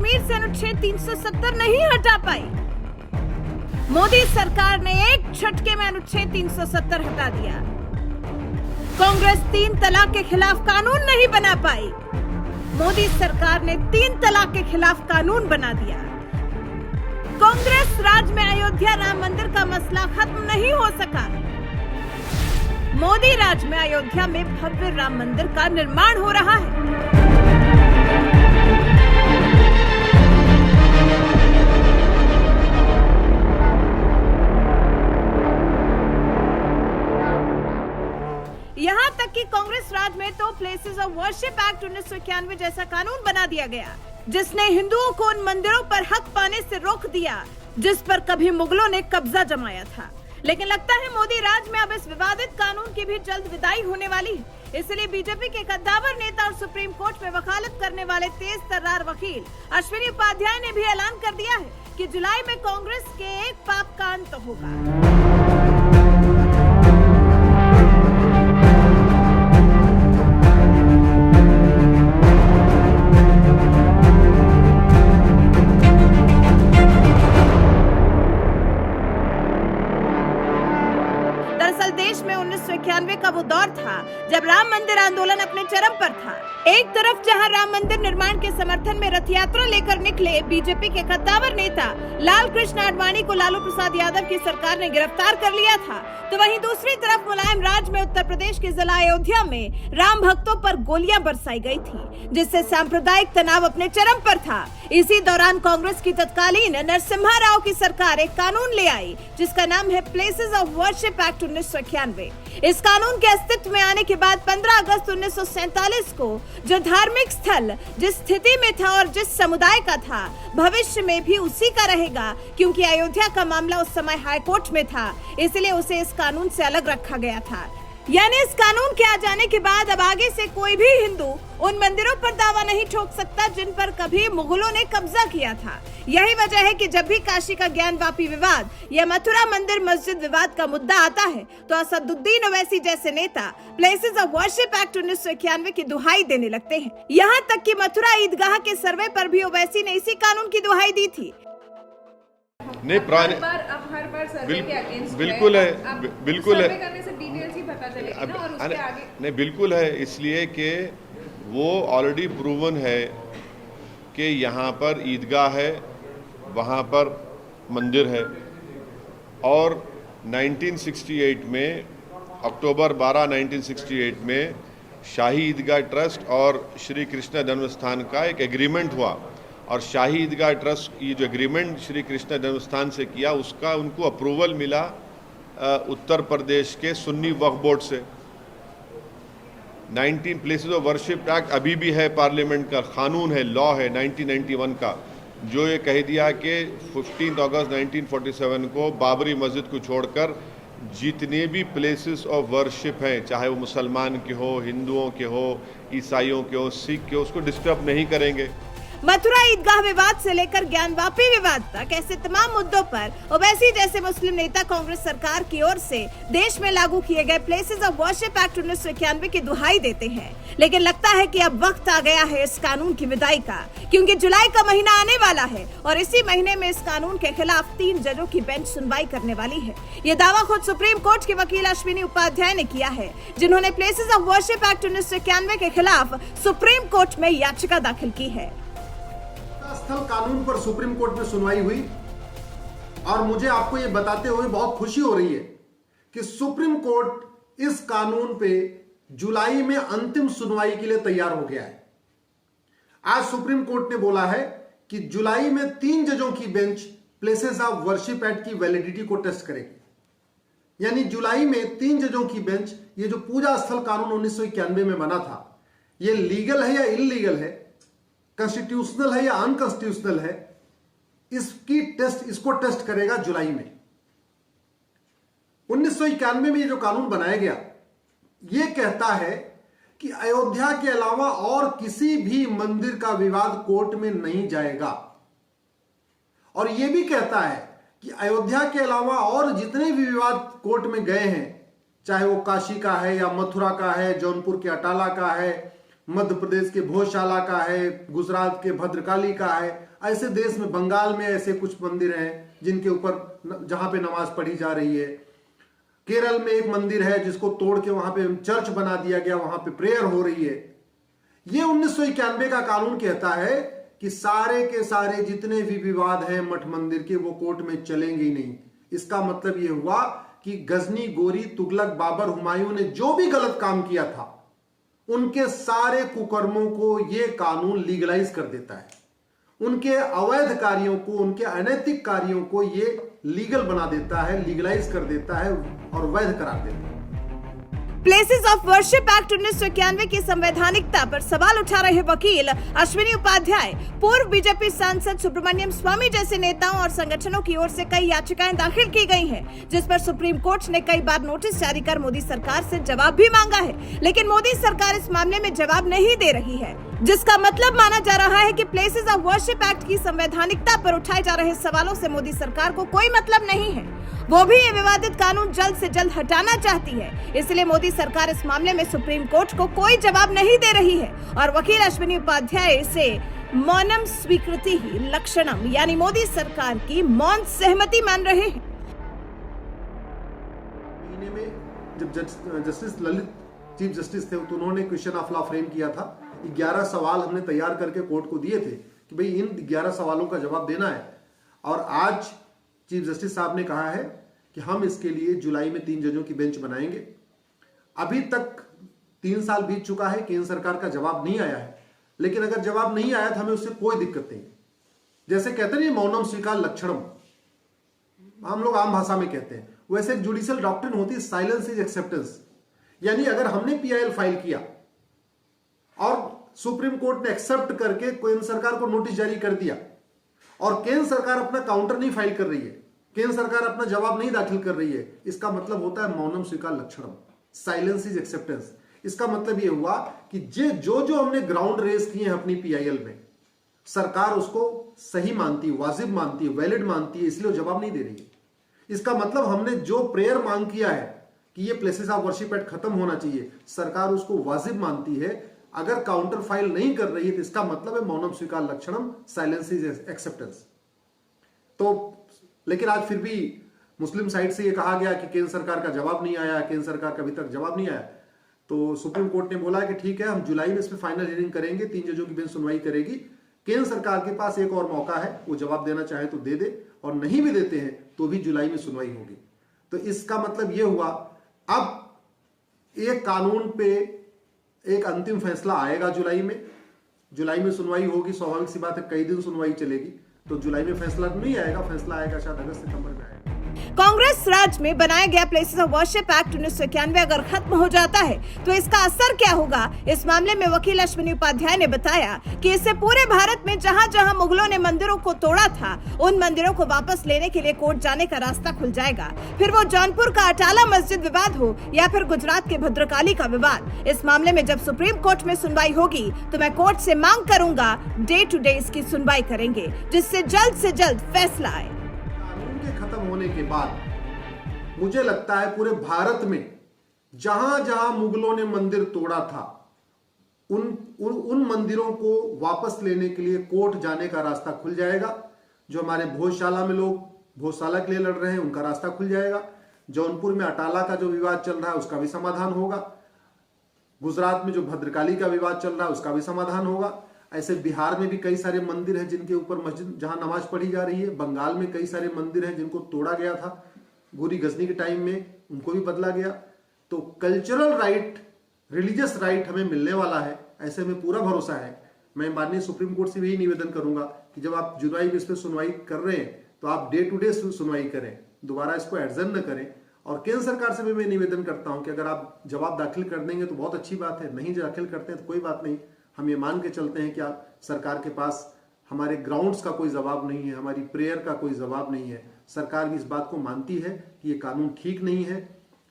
कश्मीर से अनुच्छेद 370 नहीं हटा पाई। मोदी सरकार ने एक झटके में अनुच्छेद 370 हटा दिया। कांग्रेस 3 तलाक के खिलाफ कानून नहीं बना पाई। मोदी सरकार ने 3 तलाक के खिलाफ कानून बना दिया। कांग्रेस राज में अयोध्या राम मंदिर का मसला खत्म नहीं हो सका। मोदी राज में अयोध्या में भव्य राम मंदिर का निर्माण हो रहा है। यहां तक कि कांग्रेस राज में तो प्लेसेस ऑफ वर्शिप एक्ट 1991 जैसा कानून बना दिया गया, जिसने हिंदुओं को उन मंदिरों पर हक पाने से रोक दिया जिस पर कभी मुगलों ने कब्जा जमाया था। लेकिन लगता है मोदी राज में अब इस विवादित कानून की भी जल्द विदाई होने वाली है। इसलिए बीजेपी के कद्दावर नेता और सुप्रीम कोर्ट में वकालत करने वाले तेज तर्रार वकील अश्विनी उपाध्याय ने भी ऐलान कर दिया है कि जुलाई में कांग्रेस के एक पाप का अंत होगा। देश में 1991 का वो दौर था जब राम मंदिर आंदोलन अपने चरम पर था। एक तरफ जहां राम मंदिर निर्माण के समर्थन में रथ यात्रा लेकर निकले बीजेपी के कद्दावर नेता लाल कृष्ण आडवाणी को लालू प्रसाद यादव की सरकार ने गिरफ्तार कर लिया था, तो वहीं दूसरी तरफ मुलायम राज में उत्तर प्रदेश के जिला अयोध्या में राम भक्तों पर गोलियां बरसाई गई थी, जिससे सांप्रदायिक तनाव अपने चरम पर था। इसी दौरान कांग्रेस की तत्कालीन नरसिम्हा राव की सरकार एक कानून ले आई जिसका नाम है प्लेसेस ऑफ वर्शिप एक्ट 1991। इस कानून के अस्तित्व में आने के बाद 15 अगस्त 1947 को जो धार्मिक स्थल जिस स्थिति में था और जिस समुदाय का था, भविष्य में भी उसी का रहेगा, क्योंकि अयोध्या का मामला उस समय हाईकोर्ट में था, इसलिए उसे इस कानून से अलग रखा गया था। यानी इस कानून के आ जाने के बाद अब आगे से कोई भी हिंदू उन मंदिरों पर दावा नहीं ठोक सकता जिन पर कभी मुगलों ने कब्जा किया था। यही वजह है कि जब भी काशी का ज्ञानवापी विवाद या मथुरा मंदिर मस्जिद विवाद का मुद्दा आता है तो असदुद्दीन ओवैसी जैसे नेता प्लेसेस ऑफ वर्शिप एक्ट 1991 की दुहाई देने लगते हैं। यहाँ तक कि मथुरा ईदगाह के सर्वे पर भी ओवैसी ने इसी कानून की दुहाई दी थी। नहीं पुराने हर बार सर्वे के अगेंस्ट बिल्कुल है, बिल्कुल है, करने से डिटेल्स ही पता चलेगी ना, और उसके आगे नहीं बिल्कुल है, इसलिए कि वो ऑलरेडी प्रूवन है कि यहाँ पर ईदगाह है, वहाँ पर मंदिर है, और 1968 में अक्टूबर 12 1968 में शाही ईदगाह ट्रस्ट और श्री कृष्ण जन्मस्थान का एक एग्रीमेंट हुआ, और शाही ईदगाह ट्रस्ट ये जो एग्रीमेंट श्री कृष्ण जन्मस्थान से किया उसका उनको अप्रूवल मिला उत्तर प्रदेश के सुन्नी वक्फ बोर्ड से। 19 प्लेसेस ऑफ वर्शिप एक्ट अभी भी है, पार्लियामेंट का कानून है, लॉ है 1991 का, जो ये कह दिया कि 15 अगस्त 1947 को बाबरी मस्जिद को छोड़कर जितने भी प्लेसेस ऑफ वर्शिप हैं, चाहे वो मुसलमान के हो, हिंदुओं के हो, ईसाइयों के हो, सिख के हो, उसको डिस्टर्ब नहीं करेंगे। मथुरा ईदगाह विवाद से लेकर ज्ञानवापी विवाद तक ऐसे तमाम मुद्दों पर ओवैसी जैसे मुस्लिम नेता कांग्रेस सरकार की ओर से देश में लागू किए गए प्लेसेस ऑफ वर्शिप एक्ट 1991 की दुहाई देते हैं। लेकिन लगता है कि अब वक्त आ गया है इस कानून की विदाई का, क्योंकि जुलाई का महीना आने वाला है और इसी महीने में इस कानून के खिलाफ 3 जजों की बेंच सुनवाई करने वाली है। ये दावा खुद सुप्रीम कोर्ट के वकील अश्विनी उपाध्याय ने किया है, जिन्होंने प्लेसेस ऑफ वर्शिप एक्ट 1991 के खिलाफ सुप्रीम कोर्ट में याचिका दाखिल की है। स्थल कानून पर सुप्रीम कोर्ट में सुनवाई हुई और मुझे आपको यह बताते हुए बहुत खुशी हो रही है कि सुप्रीम कोर्ट इस कानून पे जुलाई में अंतिम सुनवाई के लिए तैयार हो गया है। आज सुप्रीम कोर्ट ने बोला है कि जुलाई में 3 जजों की bench places of worship act की वैलिडिटी को टेस्ट करेगी। यानी जुलाई में 3 जजों की बेंच ये जो पूजा स्थल कानून 1991 में बना था, ये लीगल है या इलीगल है, कॉन्स्टिट्यूशनल है या अनकॉन्स्टिट्यूशनल है, इसको टेस्ट करेगा जुलाई में। 1991 में ये जो कानून बनाया गया ये कहता है कि अयोध्या के अलावा और किसी भी मंदिर का विवाद कोर्ट में नहीं जाएगा, और यह भी कहता है कि अयोध्या के अलावा और जितने भी विवाद कोर्ट में गए हैं, चाहे वो काशी का है या मथुरा का है, जौनपुर के अटाला का है, मध्य प्रदेश के भोजशाला का है, गुजरात के भद्रकाली का है, ऐसे देश में बंगाल में ऐसे कुछ मंदिर हैं जिनके ऊपर जहां पे नमाज पढ़ी जा रही है। केरल में एक मंदिर है जिसको तोड़ के वहां पे चर्च बना दिया गया, वहां पे प्रेयर हो रही है। ये 1991 का कानून कहता है कि सारे के सारे जितने भी विवाद हैं मठ मंदिर के वो कोर्ट में चलेंगे ही नहीं। इसका मतलब ये हुआ कि गजनी, गोरी, तुगलक, बाबर, हुमायूं ने जो भी गलत काम किया था उनके सारे कुकर्मों को ये कानून लीगलाइज कर देता है। उनके अवैध कार्यों को, उनके अनैतिक कार्यों को ये लीगल बना देता है, लीगलाइज कर देता है और वैध करार देता है। प्लेसेस ऑफ वर्शिप एक्ट 1991 की संवैधानिकता पर सवाल उठा रहे वकील अश्विनी उपाध्याय, पूर्व बीजेपी सांसद सुब्रमण्यम स्वामी जैसे नेताओं और संगठनों की ओर से कई याचिकाएं दाखिल की गई हैं, जिस पर सुप्रीम कोर्ट ने कई बार नोटिस जारी कर मोदी सरकार से जवाब भी मांगा है, लेकिन मोदी सरकार इस मामले में जवाब नहीं दे रही है, जिसका मतलब माना जा रहा है कि प्लेसेस ऑफ वर्शिप एक्ट की संवैधानिकता पर उठाए जा रहे सवालों से मोदी सरकार को कोई मतलब नहीं है। वो भी ये विवादित कानून जल्द से जल्द हटाना चाहती है, इसलिए मोदी सरकार इस मामले में सुप्रीम कोर्ट को कोई जवाब नहीं दे रही है और वकील अश्विनी उपाध्याय इसे मौनम स्वीकृति ही लक्षणम यानी मोदी सरकार की मौन सहमति मान रहे हैं। महीने में जब जस्टिस ललित चीफ जस्टिस थे तो उन्होंने क्वेश्चन ऑफ लॉ फ्रेम किया था। 11 सवाल हमने तैयार करके कोर्ट को दिए थे कि भाई इन 11 सवालों का जवाब देना है और आज चीफ जस्टिस साहब ने कहा है कि हम इसके लिए जुलाई में 3 जजों की बेंच बनाएंगे। अभी तक 3 साल बीत चुका है, केंद्र सरकार का जवाब नहीं आया है, लेकिन अगर जवाब नहीं आया तो हमें उससे कोई दिक्कत नहीं। जैसे कहते हैं मौनम स्वीकार लक्षणम, हम लोग आम भाषा में कहते हैं, वैसे एक जुडिशियल डॉक्ट्रिन होती है साइलेंस इज एक्सेप्टेंस। यानी अगर हमने पीआईएल फाइल किया और सुप्रीम कोर्ट ने एक्सेप्ट करके केंद्र सरकार को नोटिस जारी कर दिया और केंद्र सरकार अपना काउंटर नहीं फाइल कर रही है, केंद्र सरकार अपना जवाब नहीं दाखिल कर रही है, इसका मतलब होता है मौनम स्वीकार लक्षणम, साइलेंस इज एक्सेप्टेंस। इसका मतलब यह हुआ कि जो हमने ग्राउंड रेज किए हैं अपनी पीआईएल में, सरकार उसको सही मानती है, वाजिब मानती है, वैलिड मानती है, इसलिए जवाब नहीं दे रही है। इसका मतलब हमने जो प्रेयर मांग किया है कि ये प्लेसेस ऑफ वर्शिप एक्ट खत्म होना चाहिए, सरकार उसको वाजिब मानती है। अगर काउंटर फाइल नहीं कर रही है तो इसका मतलब है मौनम स्वीकार लक्षणम, साइलेंस इज एक्सेप्टेंस। तो लेकिन आज फिर भी मुस्लिम साइड से यह कहा गया कि केंद्र सरकार का जवाब नहीं आया, केंद्र सरकार का अभी तक जवाब नहीं आया। तो सुप्रीम कोर्ट ने बोला कि ठीक है, हम जुलाई में इस पर फाइनल हियरिंग करेंगे, 3 जजों की बेंच सुनवाई करेगी। केंद्र सरकार के पास एक और मौका है, वो जवाब देना चाहे तो दे दे और नहीं भी देते हैं तो भी जुलाई में सुनवाई होगी। तो इसका मतलब यह हुआ अब एक कानून पे एक अंतिम फैसला आएगा जुलाई में सुनवाई होगी। स्वाभाविक सी बात है, कई दिन सुनवाई चलेगी, तो जुलाई में फैसला नहीं आएगा, फैसला आएगा शायद अगस्त सितंबर में आएगा। कांग्रेस राज में बनाया गया प्लेसेस ऑफ वर्शिप एक्ट 1991 अगर खत्म हो जाता है तो इसका असर क्या होगा। इस मामले में वकील अश्विनी उपाध्याय ने बताया कि इससे पूरे भारत में जहां जहां मुगलों ने मंदिरों को तोड़ा था, उन मंदिरों को वापस लेने के लिए कोर्ट जाने का रास्ता खुल जाएगा। फिर वो जौनपुर का अटाला मस्जिद विवाद हो या फिर गुजरात के भद्रकाली का विवाद, इस मामले में जब सुप्रीम कोर्ट में सुनवाई होगी तो मैं कोर्ट से मांग करूंगा डे टू डे इसकी सुनवाई करेंगे, जिससे जल्द से जल्द फैसला आए। कानून के खत्म होने के बाद मुझे लगता है पूरे भारत में जहां जहां मुगलों ने मंदिर तोड़ा था, उन मंदिरों को वापस लेने के लिए कोर्ट जाने का रास्ता खुल जाएगा। जो हमारे भोजशाला में लोग भोजशाला के लिए लड़ रहे हैं, उनका रास्ता खुल जाएगा। जौनपुर में अटाला का जो विवाद चल रहा है उसका भी समाधान होगा। गुजरात में जो भद्रकाली का विवाद चल रहा है उसका भी समाधान होगा। ऐसे बिहार में भी कई सारे मंदिर हैं जिनके ऊपर मस्जिद जहां नमाज पढ़ी जा रही है। बंगाल में कई सारे मंदिर हैं जिनको तोड़ा गया था गोरी गजनी के टाइम में, उनको भी बदला गया। तो कल्चरल राइट, रिलीजियस राइट हमें मिलने वाला है, ऐसे में पूरा भरोसा है। मैं माननीय सुप्रीम कोर्ट से भी निवेदन करूंगा कि जब आप जुलाई में इस पर सुनवाई कर रहे हैं तो आप डे टू डे सुनवाई करें, दोबारा इसको एडजर्न न करें। और केंद्र सरकार से भी मैं निवेदन करता हूं कि अगर आप जवाब दाखिल कर देंगे तो बहुत अच्छी बात है, नहीं दाखिल करते हैं तो कोई बात नहीं। हम ये मान के चलते हैं कि आप सरकार के पास हमारे ग्राउंड्स का कोई जवाब नहीं है, हमारी प्रेयर का कोई जवाब नहीं है। सरकार भी इस बात को मानती है कि ये कानून ठीक नहीं है,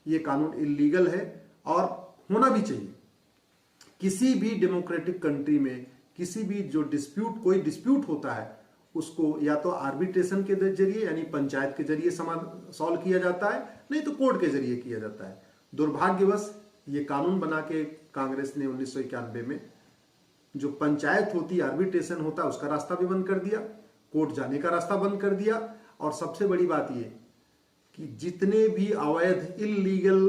ये कानून इलीगल है और होना भी चाहिए। किसी भी डेमोक्रेटिक कंट्री में किसी भी जो कोई डिस्प्यूट होता है उसको या तो आर्बिट्रेशन के जरिए यानी पंचायत के जरिए सॉल्व किया जाता है, नहीं तो कोर्ट के जरिए किया जाता है। दुर्भाग्यवश ये कानून बना के कांग्रेस ने 1991 में जो पंचायत होती, आर्बिट्रेशन होता, उसका रास्ता भी बंद कर दिया। कोर्ट जाने का रास्ता बंद कर दिया। और सबसे बड़ी बात यह कि जितने भी अवैध इलीगल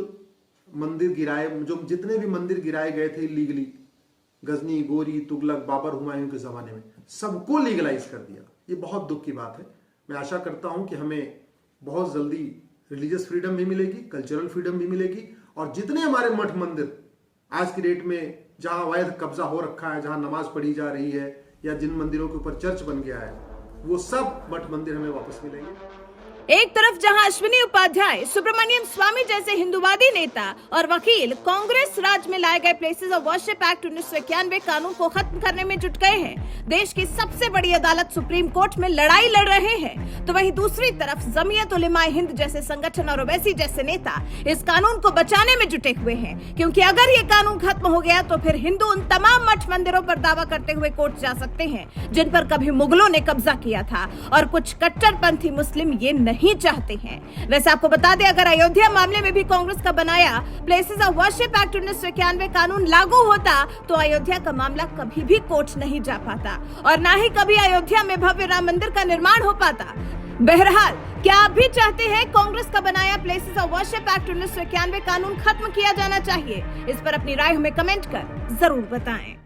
मंदिर गिराए, जितने भी मंदिर गिराए गए थे इलीगली, गजनी, गोरी, तुगलक, बाबर, हुमायूं के जमाने में, सबको लीगलाइज कर दिया। ये बहुत दुख की बात है। मैं आशा करता हूं कि हमें बहुत जल्दी रिलीजियस फ्रीडम भी मिलेगी, कल्चरल फ्रीडम भी मिलेगी, और जितने हमारे मठ मंदिर आज की डेट में जहां अवैध कब्जा हो रखा है, जहां नमाज पढ़ी जा रही है, या जिन मंदिरों के ऊपर चर्च बन गया है, वो सब मठ मंदिर हमें वापस मिलेंगे। एक तरफ जहां अश्विनी उपाध्याय, सुब्रमण्यम स्वामी जैसे हिंदुवादी नेता और वकील कांग्रेस राज में लाए गए प्लेसेस ऑफ वर्शिप एक्ट 1991 कानून को खत्म करने में जुट गए हैं, देश की सबसे बड़ी अदालत सुप्रीम कोर्ट में लड़ाई लड़ रहे हैं, तो वहीं दूसरी तरफ जमीयत उलेमा हिंद जैसे संगठन और ओवैसी जैसे नेता इस कानून को बचाने में जुटे हुए हैं, क्योंकि अगर ये कानून खत्म हो गया तो फिर हिंदू उन तमाम मठ मंदिरों पर दावा करते हुए कोर्ट जा सकते हैं जिन पर कभी मुगलों ने कब्जा किया था, और कुछ कट्टरपंथी मुस्लिम ये नहीं चाहते हैं। वैसे आपको बता दें, अगर अयोध्या मामले में भी कांग्रेस का बनाया प्लेसेस ऑफ वर्शिप एक्ट 1991 कानून लागू होता तो अयोध्या का मामला कभी भी कोर्ट नहीं जा पाता और ना ही कभी अयोध्या में भव्य राम मंदिर का निर्माण हो पाता। बहरहाल, क्या आप भी चाहते हैं कांग्रेस का बनाया प्लेसेस ऑफ वर्शिप एक्ट 1991 कानून खत्म किया जाना चाहिए? इस पर अपनी राय हमें कमेंट कर जरूर बताएं।